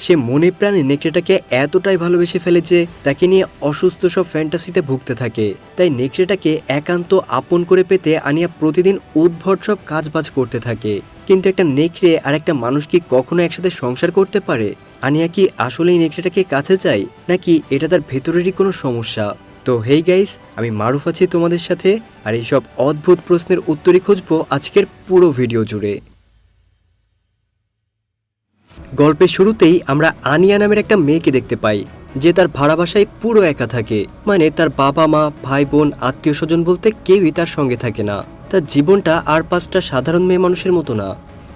সে মনে প্রাণে নেকড়েটাকে এতটাই ভালোবেসে ফেলে যে তাকে নিয়ে অসুস্থ সব ফ্যান্টাসিতে ভুগতে থাকে। তাই নেকড়েটাকে একান্ত আপন করে পেতে আনিয়া প্রতিদিন উদ্ভট সব কাজবাজ করতে থাকে। কিন্তু একটা নেকড়ে আর একটা মানুষ কি কখনো একসাথে সংসার করতে পারে? আনিয়া কি আসলেই নেকড়েটাকে কাছে চাই, নাকি এটা তার ভেতরেরই কোনো সমস্যা? তো হেই গাইস, আমি মারুফ আছি তোমাদের সাথে, আর এইসব অদ্ভুত প্রশ্নের উত্তরই খুঁজবো আজকের পুরো ভিডিও জুড়ে। গল্পের শুরুতেই আমরা আনিয়া নামের একটা মেয়েকে দেখতে পাই, যে তার ভাড়া বাসায় পুরো একা থাকে। মানে তার বাবা মা ভাই বোন আত্মীয় স্বজন বলতে কেউই তার সঙ্গে থাকে না। তার জীবনটা আর 5টা সাধারণ মেয়ে মানুষের মতো না।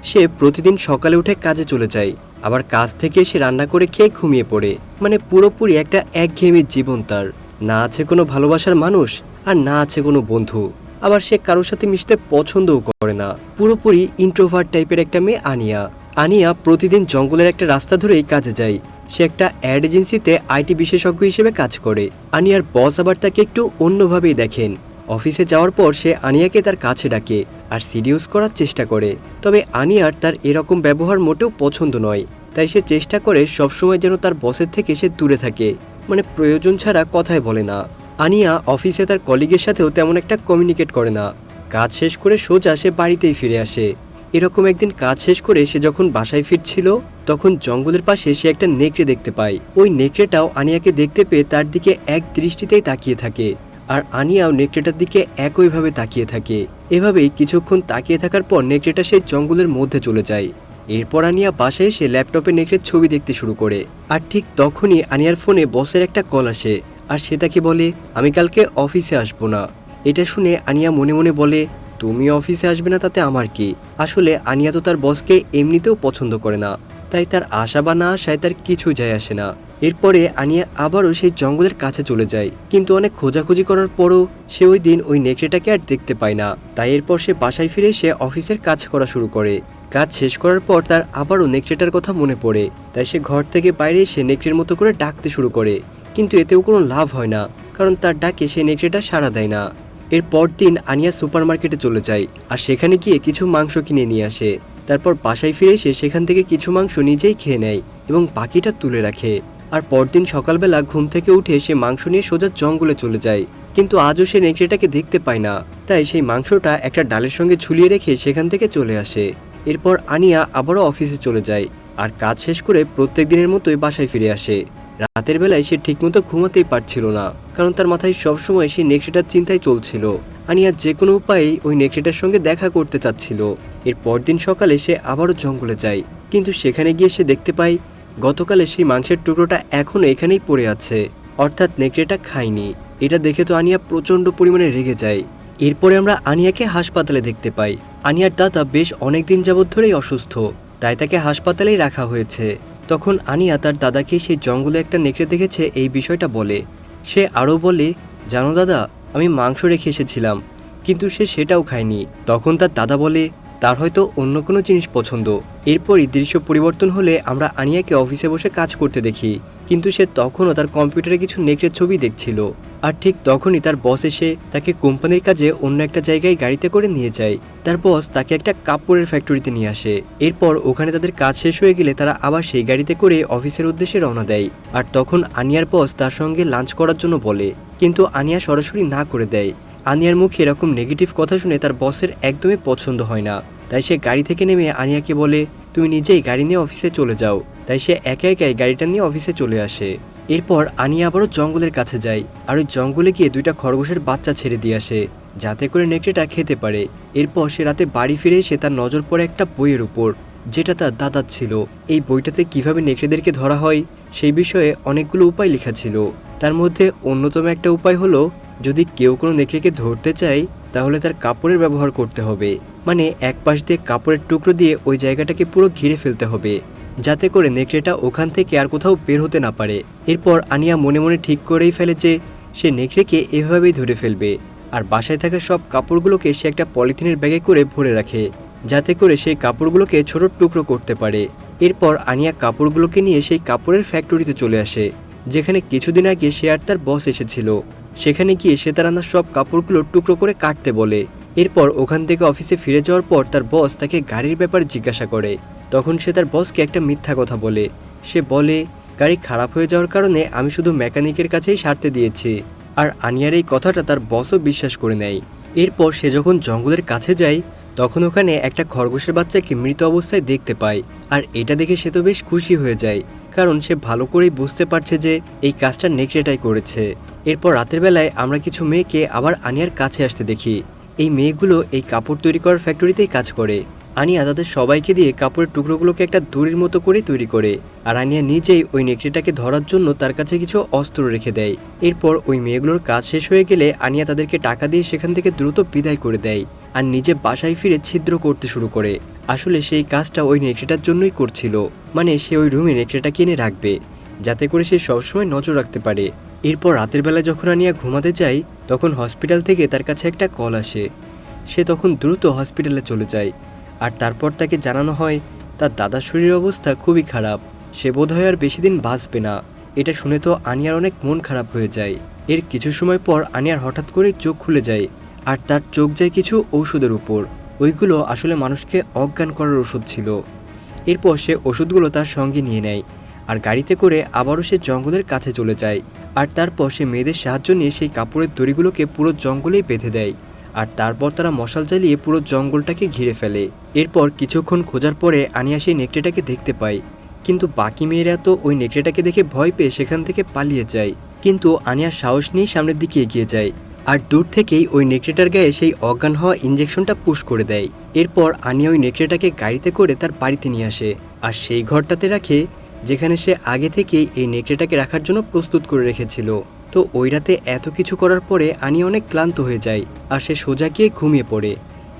সে প্রতিদিন সকালে উঠে কাজে চলে যায়, আবার কাজ থেকে এসে রান্না করে খেয়ে ঘুমিয়ে পড়ে। মানে পুরোপুরি একটা একঘেয়েমি জীবন তার। না আছে কোনো ভালোবাসার মানুষ, আর না আছে কোনো বন্ধু। আবার সে কারোর সাথে মিশতে পছন্দও করে না। পুরোপুরি ইন্ট্রোভার্ট টাইপের একটা মেয়ে আনিয়া। আনিয়া প্রতিদিন জঙ্গলের একটা রাস্তা ধরেই কাজে যায়। সে একটা অ্যাড এজেন্সিতে আইটি বিশেষজ্ঞ হিসেবে কাজ করে। আনিয়ার বস আবার তাকে একটু অন্যভাবেই দেখেন। অফিসে যাওয়ার পর সে আনিয়াকে তার কাছে ডাকে আর সিডিউস করার চেষ্টা করে। তবে আনিয়ার তার এরকম ব্যবহার মোটেও পছন্দ নয়। তাই সে চেষ্টা করে সবসময় যেন তার বসের থেকে সে দূরে থাকে। মানে প্রয়োজন ছাড়া কথাই বলে না। আনিয়া অফিসে তার কলিগের সাথেও তেমন একটা কমিউনিকেট করে না। কাজ শেষ করে সোজা সে বাড়িতেই ফিরে আসে। এরকম একদিন কাজ শেষ করে সে যখন বাসায় ফিরছিল, তখন জঙ্গলের পাশে সে একটা নেকড়ে দেখতে পায়। ওই নেকড়েটাও আনিয়াকে দেখতে পেয়ে তার দিকে এক দৃষ্টিতেই তাকিয়ে থাকে। আর আনিয়াও নেকড়েটার দিকে একইভাবে তাকিয়ে থাকে। এভাবেই কিছুক্ষণ তাকিয়ে থাকার পর নেকড়েটা সেই জঙ্গলের মধ্যে চলে যায়। এরপর আনিয়া বাসায় এসে ল্যাপটপে নেকড়ের ছবি দেখতে শুরু করে। আর ঠিক তখনই আনিয়ার ফোনে বসের একটা কল আসে। আর সে তাকে বলে, আমি কালকে অফিসে আসবো না। এটা শুনে আনিয়া মনে মনে বলে, তুমি অফিসে আসবে না তাতে আমার কি? আসলে আনিয়া তো তার বসকে এমনিতেও পছন্দ করে না। তাই তার আশা বা না আশায় তার কিছু যায় আসে না। এরপরে আনিয়া আবারও সেই জঙ্গলের কাছে চলে যায়। কিন্তু অনেক খোঁজাখুঁজি করার পরও সে ওই দিন ওই নেকড়েটাকে আর দেখতে পায় না। তাই এরপর সে বাসায় ফিরে সে অফিসের কাজ করা শুরু করে। কাজ শেষ করার পর তার আবারও নেকড়েটার কথা মনে পড়ে। তাই সে ঘর থেকে বাইরে এসে নেকড়ের মতো করে ডাকতে শুরু করে। কিন্তু এতেও কোনো লাভ হয় না, কারণ তার ডাকে সেই নেকড়েটা সাড়া দেয় না। এর পরদিন আনিয়া সুপার মার্কেটে চলে যায় আর সেখানে গিয়ে কিছু মাংস কিনে নিয়ে আসে। তারপর বাসায় ফিরে এসে সেখান থেকে কিছু মাংস নিজেই খেয়ে নেয় এবং বাকিটা তুলে রাখে। আর পরদিন সকালবেলা ঘুম থেকে উঠে সে মাংস নিয়ে সোজা জঙ্গলে চলে যায়। কিন্তু আজও সে নেকড়েটাকে দেখতে পায় না। তাই সেই মাংসটা একটা ডালের সঙ্গে ঝুলিয়ে রেখে সেখান থেকে চলে আসে। এরপর আনিয়া আবারও অফিসে চলে যায় আর কাজ শেষ করে প্রত্যেক দিনের মতোই বাসায় ফিরে আসে। রাতের বেলায় সে ঠিকমতো ঘুমাতেই পারছিল না, কারণ তার মাথায় সবসময় সেই নেকড়েটার চিন্তায় চলছিল। আনিয়া যে কোনো উপায়েই ওই নেকড়েটার সঙ্গে দেখা করতে চাচ্ছিল। এর পরদিন সকালে সে আবারও জঙ্গলে যায়, কিন্তু সেখানে গিয়ে সে দেখতে পায় গতকালে সেই মাংসের টুকরোটা এখনও এখানেই পড়ে আছে, অর্থাৎ নেকড়েটা খায়নি। এটা দেখে তো আনিয়া প্রচণ্ড পরিমাণে রেগে যায়। এরপরে আমরা আনিয়াকে হাসপাতালে দেখতে পাই। আনিয়ার দাদা বেশ অনেকদিন যাবৎ ধরেই অসুস্থ, তাই তাকে হাসপাতালেই রাখা হয়েছে। তখন আনিয়া তার দাদাকে সেই জঙ্গলে একটা নেকড়ে দেখেছে এই বিষয়টা বলে। সে আরও বলে, জানো দাদা, আমি মাংস রেখে এসেছিলাম, কিন্তু সে সেটাও খায়নি। তখন তার দাদা বলে, তার হয়তো অন্য কোনো জিনিস পছন্দ। এরপরই দৃশ্য পরিবর্তন হলে আমরা আনিয়াকে অফিসে বসে কাজ করতে দেখি, কিন্তু সে তখনও তার কম্পিউটারে কিছু নেকড়ের ছবি দেখছিল। আর ঠিক তখনই তার বস এসে তাকে কোম্পানির কাজে অন্য একটা জায়গায় গাড়িতে করে নিয়ে যায়। তার বস তাকে একটা কাপড়ের ফ্যাক্টরিতে নিয়ে আসে। এরপর ওখানে তাদের কাজ শেষ হয়ে গেলে তারা আবার সেই গাড়িতে করে অফিসের উদ্দেশ্যে রওনা দেয়। আর তখন আনিয়ার বস তার সঙ্গে লাঞ্চ করার জন্য বলে, কিন্তু আনিয়া সরাসরি না করে দেয়। আনিয়ার মুখে এরকম নেগেটিভ কথা শুনে তার বসের একদমই পছন্দ হয় না। তাই সে গাড়ি থেকে নেমে আনিয়াকে বলে, তুমি নিজেই গাড়ি নিয়ে অফিসে চলে যাও। তাই সে একা একাই গাড়িটা নিয়ে অফিসে চলে আসে। এরপর আনিয়া আবারও জঙ্গলের কাছে যায় আর ওই জঙ্গলে গিয়ে 2টা খরগোশের বাচ্চা ছেড়ে দিয়ে আসে, যাতে করে নেকড়েটা খেতে পারে। এরপর সে রাতে বাড়ি ফিরে এসে তার নজর পড়ে একটা বইয়ের উপর, যেটা তার দাদার ছিল। এই বইটাতে কিভাবে নেকড়েদেরকে ধরা হয় সেই বিষয়ে অনেকগুলো উপায় লেখা ছিল। তার মধ্যে অন্যতম একটা উপায় হলো, যদি কেউ কোনো নেকড়েকে ধরতে চায় তাহলে তার কাপড়ের ব্যবহার করতে হবে। মানে এক পাশ দিয়ে কাপড়ের টুকরো দিয়ে ওই জায়গাটাকে পুরো ঘিরে ফেলতে হবে, যাতে করে নেকড়েটা ওখান থেকে আর কোথাও বের হতে না পারে। এরপর আনিয়া মনে মনে ঠিক করেই ফেলে যে সে নেকড়েকে এভাবেই ধরে ফেলবে। আর বাসায় থাকা সব কাপড়গুলোকে সে একটা পলিথিনের ব্যাগে করে ভরে রাখে, যাতে করে সেই কাপড়গুলোকে ছোট টুকরো করতে পারে। এরপর আনিয়া কাপড়গুলোকে নিয়ে সেই কাপড়ের ফ্যাক্টরিতে চলে আসে, যেখানে কিছুদিন আগে সে আর তার বস এসেছিল। সেখানে গিয়ে সে তার আনা সব কাপড়গুলো টুকরো করে কাটতে বলে। এরপর ওখান থেকে অফিসে ফিরে যাওয়ার পর তার বস তাকে গাড়ির ব্যাপারে জিজ্ঞাসা করে। তখন সে তার বসকে একটা মিথ্যা কথা বলে, সে বলে, গাড়ি খারাপ হয়ে যাওয়ার কারণে আমি শুধু মেকানিকের কাছেই সারতে দিয়েছি। আর আনিয়ার এই কথাটা তার বসও বিশ্বাস করে নেয়। এরপর সে যখন জঙ্গলের কাছে যায় তখন ওখানে একটা খরগোশের বাচ্চাকে মৃত অবস্থায় দেখতে পায়। আর এটা দেখে সে তো বেশ খুশি হয়ে যায়, কারণ সে ভালো করেই বুঝতে পারছে যে এই কাজটা নেকড়েটাই করেছে। এরপর রাতের বেলায় আমরা কিছু মেয়েকে আবার আনিয়ার কাছে আসতে দেখি। এই মেয়েগুলো এই কাপড় তৈরি করার ফ্যাক্টরিতেই কাজ করে। আনিয়া তাদের সবাইকে দিয়ে কাপড়ের টুকরোগুলোকে একটা দড়ির মতো করে তৈরি করে। আর আনিয়া নিজেই ওই নেকড়েটাকে ধরার জন্য তার কাছে কিছু অস্ত্র রেখে দেয়। এরপর ওই মেয়েগুলোর কাজ শেষ হয়ে গেলে আনিয়া তাদেরকে টাকা দিয়ে সেখান থেকে দ্রুত বিদায় করে দেয় আর নিজে বাসায় ফিরে ছিদ্র করতে শুরু করে। আসলে সেই কাজটা ওই নেকড়েটার জন্যই করছিল, মানে সে ওই রুমে নেকড়েটা কিনে রাখবে যাতে করে সে সবসময় নজর রাখতে পারে। এরপর রাতের বেলা যখন আনিয়া ঘুমাতে যায় তখন হসপিটাল থেকে তার কাছে একটা কল আসে। সে তখন দ্রুত হসপিটালে চলে যায়। আর তারপর তাকে জানানো হয় তার দাদার শরীরের অবস্থা খুবই খারাপ, সে বোধহয় আর বেশি দিন বাঁচবে না। এটা শুনে তো আনিয়ার অনেক মন খারাপ হয়ে যায়। এর কিছু সময় পর আনিয়ার হঠাৎ করেই চোখ খুলে যায় আর তার চোখ যায় কিছু ঔষধের উপর। ওইগুলো আসলে মানুষকে অজ্ঞান করার ওষুধ ছিল। এরপর সে ওষুধগুলো তার সঙ্গে নিয়ে নেয় আর গাড়িতে করে আবারও সে জঙ্গলের কাছে চলে যায়। আর তারপর সে মেয়েদের সাহায্য নিয়ে সেই কাপড়ের দড়িগুলোকে পুরো জঙ্গলেই বেঁধে দেয়। আর তারপর তারা মশাল জ্বালিয়ে পুরো জঙ্গলটাকে ঘিরে ফেলে। এরপর কিছুক্ষণ খোঁজার পরে আনিয়া সেই নেকড়েটাকে দেখতে পায়, কিন্তু বাকি মেয়েরা তো ওই নেকড়েটাকে দেখে ভয় পেয়ে সেখান থেকে পালিয়ে যায়। কিন্তু আনিয়া সাহস নিয়ে সামনের দিকে এগিয়ে যায় আর দূর থেকেই ওই নেকড়েটার গায়ে সেই অজ্ঞান হওয়া ইঞ্জেকশনটা পুশ করে দেয়। এরপর আনিয়া ওই নেকড়েটাকে গাড়িতে করে তার বাড়িতে নিয়ে আসে আর সেই ঘরটাতে রাখে যেখানে সে আগে থেকেই এই নেকড়েটাকে রাখার জন্য প্রস্তুত করে রেখেছিল। তো ওই রাতে এত কিছু করার পরে আনিয়া অনেক ক্লান্ত হয়ে যায় আর সে সোজা গিয়ে ঘুমিয়ে পড়ে।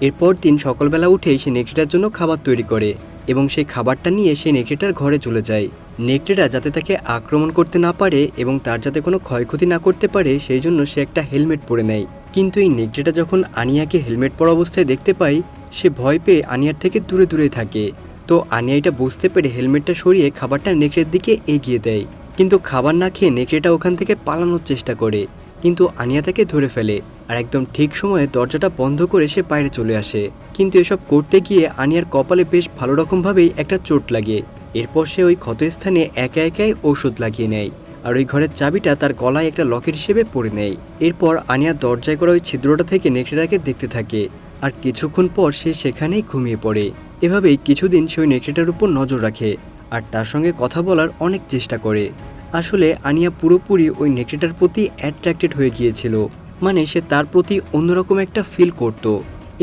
এরপর দিন সকালবেলা উঠেই সে নেকড়েটার জন্য খাবার তৈরি করে এবং সেই খাবারটা নিয়ে সে নেকড়েটার ঘরে চলে যায়। নেকড়েটা যাতে তাকে আক্রমণ করতে না পারে এবং তার যাতে কোনো ক্ষয়ক্ষতি না করতে পারে সেই জন্য সে একটা হেলমেট পরে নেয়। কিন্তু এই নেকড়েটা যখন আনিয়াকে হেলমেট পরা অবস্থায় দেখতে পায় সে ভয় পেয়ে আনিয়ার থেকে দূরে দূরে থাকে। তো আনিয়া এটা বুঝতে পেরে হেলমেটটা সরিয়ে খাবারটা নেকড়ের দিকে এগিয়ে দেয়, কিন্তু খাবার না খেয়ে নেকড়েটা ওখান থেকে পালানোর চেষ্টা করে, কিন্তু আনিয়া তাকে ধরে ফেলে আর একদম ঠিক সময়ে দরজাটা বন্ধ করে সে বাইরে চলে আসে। কিন্তু এসব করতে গিয়ে আনিয়ার কপালে বেশ ভালো রকমভাবেই একটা চোট লাগে। এরপর সে ওই ক্ষতস্থানে একা একাই ঔষধ লাগিয়ে নেয় আর ওই ঘরের চাবিটা তার গলায় একটা লকেট হিসেবে পরে নেয়। এরপর আনিয়া দরজায় করা ওই ছিদ্রটা থেকে নেকড়েটাকে দেখতে থাকে আর কিছুক্ষণ পর সে সেখানেই ঘুমিয়ে পড়ে। এভাবেই কিছুদিন সে ওই নেকড়েটার উপর নজর রাখে আর তার সঙ্গে কথা বলার অনেক চেষ্টা করে। আসলে আনিয়া পুরোপুরি ওই নেকড়েটার প্রতি অ্যাট্রাক্টেড হয়ে গিয়েছিল, মানে সে তার প্রতি অন্যরকম একটা ফিল করত।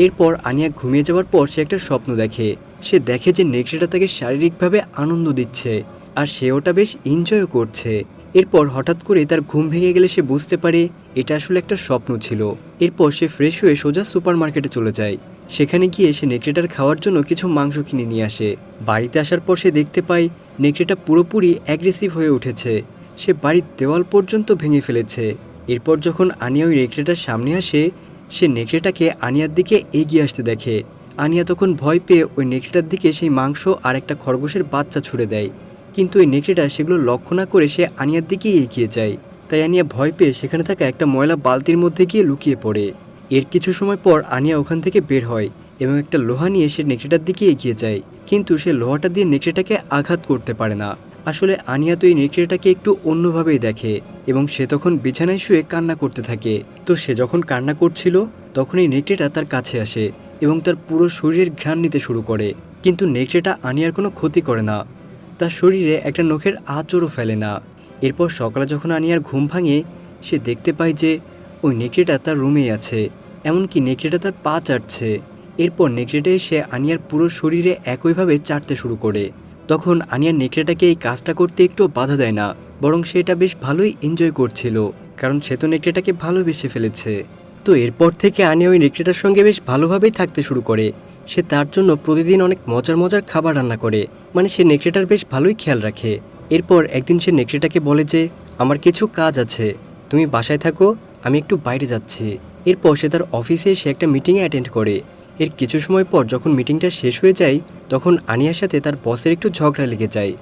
এরপর আনিয়া ঘুমিয়ে যাওয়ার পর সে একটা স্বপ্ন দেখে। সে দেখে যে নেকড়েটা তাকে শারীরিকভাবে আনন্দ দিচ্ছে আর সে ওটা বেশ এনজয়ও করছে। এরপর হঠাৎ করে তার ঘুম ভেঙে গেলে সে বুঝতে পারে এটা আসলে একটা স্বপ্ন ছিল। এরপর সে ফ্রেশ হয়ে সোজা সুপার মার্কেটে চলে যায়। সেখানে গিয়ে সে নেকড়েটার খাওয়ার জন্য কিছু মাংস কিনে নিয়ে আসে। বাড়িতে আসার পর সে দেখতে পায় নেকড়েটা পুরোপুরি অ্যাগ্রেসিভ হয়ে উঠেছে, সে বাড়ির দেওয়াল পর্যন্ত ভেঙে ফেলেছে। এরপর যখন আনিয়া ওই নেকড়েটার সামনে আসে সে নেকড়েটাকে আনিয়ার দিকে এগিয়ে আসতে দেখে। আনিয়া তখন ভয় পেয়ে ওই নেকড়েটার দিকে সেই মাংস আর একটা খরগোশের বাচ্চা ছুড়ে দেয়, কিন্তু ওই নেকড়েটা সেগুলো লক্ষ্য না করে সে আনিয়ার দিকেই এগিয়ে যায়। তাই আনিয়া ভয় পেয়ে সেখানে থাকা একটা ময়লা বালতির মধ্যে গিয়ে লুকিয়ে পড়ে। এর কিছু সময় পর আনিয়া ওখান থেকে বের হয় এবং একটা লোহা নিয়ে সে নেকড়েটার দিকে এগিয়ে যায়, কিন্তু সে লোহাটা দিয়ে নেকড়েটাকে আঘাত করতে পারে না। আসলে আনিয়া তো এই নেকড়েটাকে একটু অন্যভাবেই দেখে এবং সে তখন বিছানায় শুয়ে কান্না করতে থাকে। তো সে যখন কান্না করছিল তখন এই নেকড়েটা তার কাছে আসে এবং তার পুরো শরীরের ঘ্রাণ নিতে শুরু করে, কিন্তু নেকড়েটা আনিয়ার কোনো ক্ষতি করে না, তার শরীরে একটা নখের আঁচড়ও ফেলে না। এরপর সকালে যখন আনিয়ার ঘুম ভাঙে সে দেখতে পায় যে ওই নেকড়েটা তার রুমেই আছে, এমনকি নেকড়েটা তার পা চাটছে। এরপর নেকড়েটা এসে আনিয়ার পুরো শরীরে একইভাবে চাটতে শুরু করে। তখন আনিয়ার নেকড়েটাকে এই কাজটা করতে একটু বাধা দেয় না, বরং সে এটা বেশ ভালোই এনজয় করছিল, কারণ সে তো নেকড়েটাকে ভালোবেসে ফেলেছে। তো এরপর থেকে আনিয়া ওই নেকড়েটার সঙ্গে বেশ ভালোভাবেই থাকতে শুরু করে। সে তার জন্য প্রতিদিন অনেক মজার মজার খাবার রান্না করে, মানে সে নেকড়েটার বেশ ভালোই খেয়াল রাখে। এরপর একদিন সে নেকড়েটাকে বলে যে আমার কিছু কাজ আছে, তুমি বাসায় থাকো, আমি একটু বাইরে যাচ্ছি। এরপর সে তার অফিসে এসে একটা মিটিংয়ে অ্যাটেন্ড করে। এর কিছু সময় পর যখন মিটিংটা শেষ হয়ে যায় তখন আনিয়ার সাথে তার বসের একটু ঝগড়া লেগে যায়,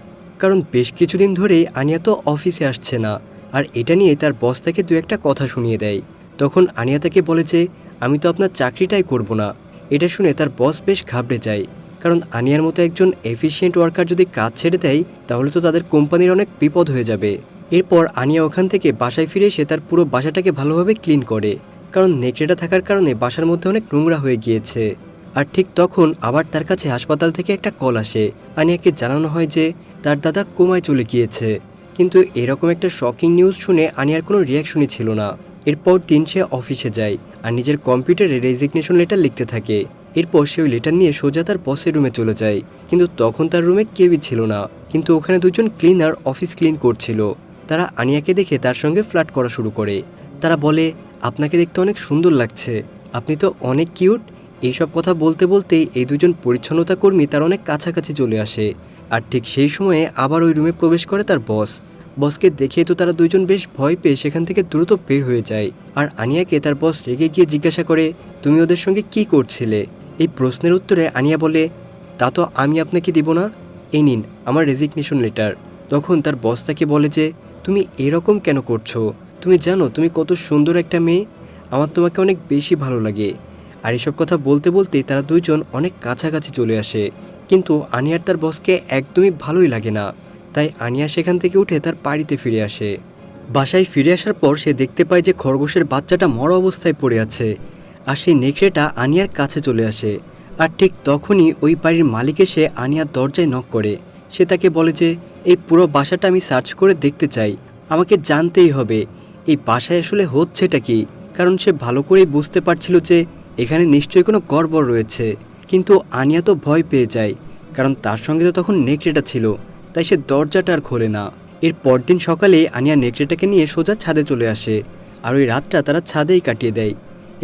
কারণ বেশ কিছুদিন ধরেই আনিয়া তো অফিসে আসছে না আর এটা নিয়ে তার বস তাকে দু একটা কথা শুনিয়ে দেয়। তখন আনিয়া তাকে বলে যে আমি তো আপনার চাকরিটাই করব না। এটা শুনে তার বস বেশ ঘাবড়ে যায়, কারণ আনিয়ার মতো একজন এফিশিয়েন্ট ওয়ার্কার যদি কাজ ছেড়ে দেয় তাহলে তো তাদের কোম্পানির অনেক বিপদ হয়ে যাবে। এরপর আনিয়া ওখান থেকে বাসায় ফিরে এসে তার পুরো বাসাটাকে ভালোভাবে ক্লিন করে, কারণ নেকড়েটা থাকার কারণে বাসার মধ্যে অনেক নোংরা হয়ে গিয়েছে। আর ঠিক তখন আবার তার কাছে হাসপাতাল থেকে একটা কল আসে। আনিয়াকে জানানো হয় যে তার দাদা কোমায় চলে গিয়েছে। কিন্তু এরকম একটা শকিং নিউজ শুনে আনিয়ার কোনো রিয়াকশনই ছিল না। এরপর দিন সে অফিসে যায় আর নিজের কম্পিউটারে রেজিগনেশন লেটার লিখতে থাকে। এরপর সে ওই লেটার নিয়ে সোজা তার বসের রুমে চলে যায়। কিন্তু তখন তার রুমে কেউই ছিল না, কিন্তু ওখানে দুজন ক্লিনার অফিস ক্লিন করছিল। তারা আনিয়াকে দেখে তার সঙ্গে ফ্লার্ট করা শুরু করে। তারা বলে, আপনাকে দেখতে অনেক সুন্দর লাগছে, আপনি তো অনেক কিউট। এইসব কথা বলতে বলতেই এই দুজন পরিচ্ছন্নতা কর্মী তার অনেক কাছাকাছি চলে আসে। আর ঠিক সেই সময়ে আবার ওই রুমে প্রবেশ করে তার বস। বসকে দেখে তো তারা দুজন বেশ ভয় পেয়ে সেখান থেকে দ্রুত বের হয়ে যায়। আর আনিয়াকে তার বস রেগে গিয়ে জিজ্ঞাসা করে, তুমি ওদের সঙ্গে কি করছিলে? এই প্রশ্নের উত্তরে আনিয়া বলে, তা তো আমি আপনাকে দিব না, এই নিন আমার রেজিগনেশন লেটার। তখন তার বস তাকে বলে যে, তুমি এরকম কেন করছো? তুমি জানো তুমি কত সুন্দর একটা মেয়ে, আমার তোমাকে অনেক বেশি ভালো লাগে। আর এসব কথা বলতে বলতে তারা দুইজন অনেক কাছাকাছি চলে আসে। কিন্তু আনিয়ার তার বসকে একদমই ভালোই লাগে না। তাই আনিয়া সেখান থেকে উঠে তার বাড়িতে ফিরে আসে। বাসায় ফিরে আসার পর সে দেখতে পায় যে খরগোশের বাচ্চাটা মরা অবস্থায় পড়ে আছে। আর সেই নেকড়েটা আনিয়ার কাছে চলে আসে। আর ঠিক তখনই ওই বাড়ির মালিক এসে আনিয়ার দরজায় নক করে। সে তাকে বলে যে, এই পুরো বাসাটা আমি সার্চ করে দেখতে চাই, আমাকে জানতেই হবে এই বাসায় আসলে হচ্ছেটা কি। কারণ সে ভালো করেই বুঝতে পারছিল যে এখানে নিশ্চয়ই কোনো গড়বড় রয়েছে। কিন্তু আনিয়া তো ভয় পেয়ে যায়, কারণ তার সঙ্গে তো তখন নেকড়েটা ছিল, তাই সে দরজাটা আর খোলে না। এর পরদিন সকালে আনিয়া নেকড়েটাকে নিয়ে সোজা ছাদে চলে আসে। আর ওই রাতটা তারা ছাদেই কাটিয়ে দেয়।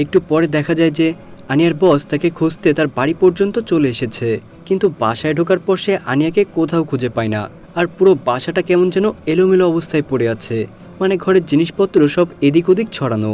একটু পরে দেখা যায় যে আনিয়ার বস তাকে খুঁজতে তার বাড়ি পর্যন্ত চলে এসেছে। কিন্তু বাসায় ঢোকার পর সে আনিয়াকে কোথাও খুঁজে পায় না। আর পুরো বাসাটা কেমন যেন এলোমেলো অবস্থায় পড়ে আছে, মানে ঘরের জিনিসপত্র সব এদিক ওদিক ছড়ানো।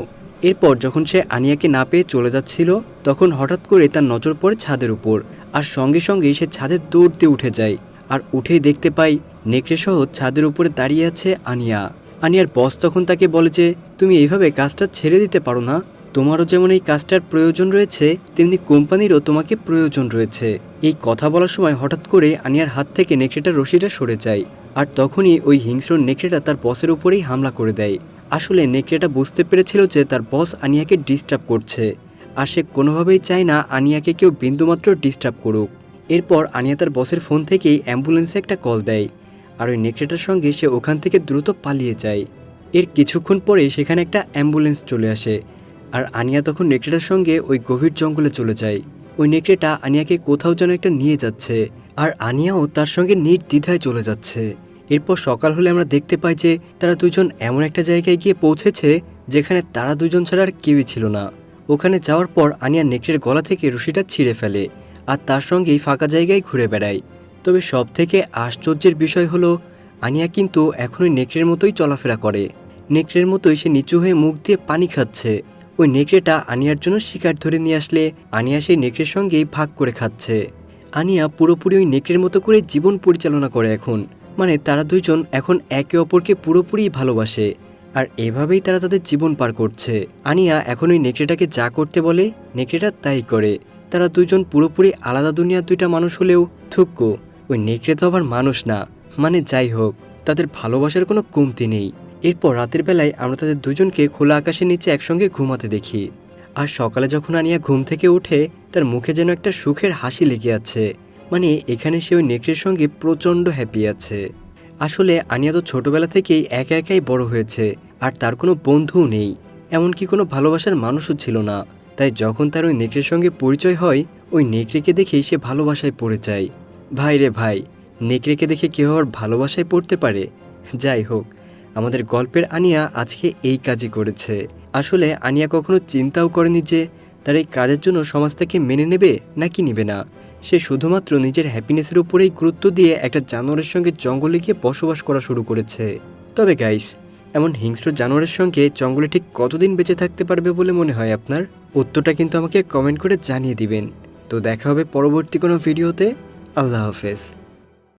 এরপর যখন সে আনিয়াকে না পেয়ে চলে যাচ্ছিল, তখন হঠাৎ করে তার নজর পড়ে ছাদের উপর। আর সঙ্গে সঙ্গেই সে ছাদের দৌড় দিয়ে উঠে যায়। আর উঠেই দেখতে পাই নেকড়ে সহ ছাদের উপরে দাঁড়িয়ে আছে আনিয়া। আনিয়ার বস তখন তাকে বলে যে, তুমি এইভাবে কাজটা ছেড়ে দিতে পারো না, তোমারও যেমন এই কাজটার প্রয়োজন রয়েছে তেমনি কোম্পানিরও তোমাকে প্রয়োজন রয়েছে। এই কথা বলার সময় হঠাৎ করে আনিয়ার হাত থেকে নেকড়েটার রশিটা সরে যায়। আর তখনই ওই হিংস্র নেকড়েটা তার বসের উপরেই হামলা করে দেয়। আসলে নেকড়েটা বুঝতে পেরেছিল যে তার বস আনিয়াকে ডিস্টার্ব করছে, আর সে কোনোভাবেই চায় না আনিয়াকে কেউ বিন্দুমাত্র ডিস্টার্ব করুক। এরপর আনিয়া তার বসের ফোন থেকেই অ্যাম্বুলেন্সে একটা কল দেয়। আর ওই নেকড়েটার সঙ্গে সে ওখান থেকে দ্রুত পালিয়ে যায়। এর কিছুক্ষণ পরে সেখানে একটা অ্যাম্বুলেন্স চলে আসে। আর আনিয়া তখন নেকড়েটার সঙ্গে ওই গভীর জঙ্গলে চলে যায়। ওই নেকড়েটা আনিয়াকে কোথাও যেন একটা নিয়ে যাচ্ছে, আর আনিয়াও তার সঙ্গে নির্দ্বিধায় চলে যাচ্ছে। এরপর সকাল হলে আমরা দেখতে পাই যে তারা দুজন এমন একটা জায়গায় গিয়ে পৌঁছেছে যেখানে তারা দুজন ছাড়া আর কেউই ছিল না। ওখানে যাওয়ার পর আনিয়া নেকড়ের গলা থেকে রশিটা ছিঁড়ে ফেলে আর তার সঙ্গেই ফাঁকা জায়গায় ঘুরে বেড়ায়। তবে সব থেকে আশ্চর্যের বিষয় হলো আনিয়া কিন্তু এখনই নেকড়ের মতোই চলাফেরা করে। নেকড়ের মতোই সে নিচু হয়ে মুখ দিয়ে পানি খাচ্ছে। ওই নেকড়েটা আনিয়ার জন্য শিকার ধরে নিয়ে আসলে আনিয়া সেই নেকড়ের সঙ্গেই ভাগ করে খাচ্ছে। আনিয়া পুরোপুরি ওই নেকড়ের মতো করে জীবন পরিচালনা করে এখন, মানে তারা দুইজন এখন একে অপরকে পুরোপুরি ভালোবাসে। আর এভাবেই তারা তাদের জীবন পার করছে। আনিয়া এখন ওই নেকড়েটাকে যা করতে বলে নেকড়েটা তাই করে। তারা দুইজন পুরোপুরি আলাদা দুনিয়ার দুইটা মানুষ হলেও থুক্কো ওই নেকড়ে তো আবার মানুষ না। মানে যাই হোক, তাদের ভালোবাসার কোনো কমতি নেই। এরপর রাতের বেলায় আমরা তাদের দুজনকে খোলা আকাশের নিচে একসঙ্গে ঘুমাতে দেখি। আর সকালে যখন আনিয়া ঘুম থেকে উঠে তার মুখে যেন একটা সুখের হাসি লেগে আছে, মানে এখানে সে ওই নেকড়ের সঙ্গে প্রচণ্ড হ্যাপি আছে। আসলে আনিয়া তো ছোটবেলা থেকেই একা একাই বড় হয়েছে, আর তার কোনো বন্ধুও নেই, এমনকি কোনো ভালোবাসার মানুষও ছিল না। তাই যখন তার ওই নেকড়ের সঙ্গে পরিচয় হয়, ওই নেকড়েকে দেখেই সে ভালোবাসায় পড়ে যায়। ভাই রে ভাই, নেকড়েকে দেখে কেউ আবার ভালোবাসায় পড়তে পারে? যাই হোক, আমাদের গল্পের আনিয়া আজকে এই কাজই করেছে। আসলে আনিয়া কখনো চিন্তাও করেনি যে তার এই কাজের জন্য সমাজ তাকে মেনে নেবে নাকি নেবে না। সে শুধুমাত্র নিজের হ্যাপিনেসের উপরেই গুরুত্ব দিয়ে একটা জানোয়ারের সঙ্গে জঙ্গলে গিয়ে বসবাস করা শুরু করেছে। তবে গাইস, এমন হিংস্র জানোয়ারের সঙ্গে জঙ্গলে ঠিক কতদিন বেঁচে থাকতে পারবে বলে মনে হয় আপনার? উত্তরটা কিন্তু আমাকে কমেন্ট করে জানিয়ে দিবেন। তো দেখা হবে পরবর্তী কোনো ভিডিওতে। আল্লাহ হাফেজ।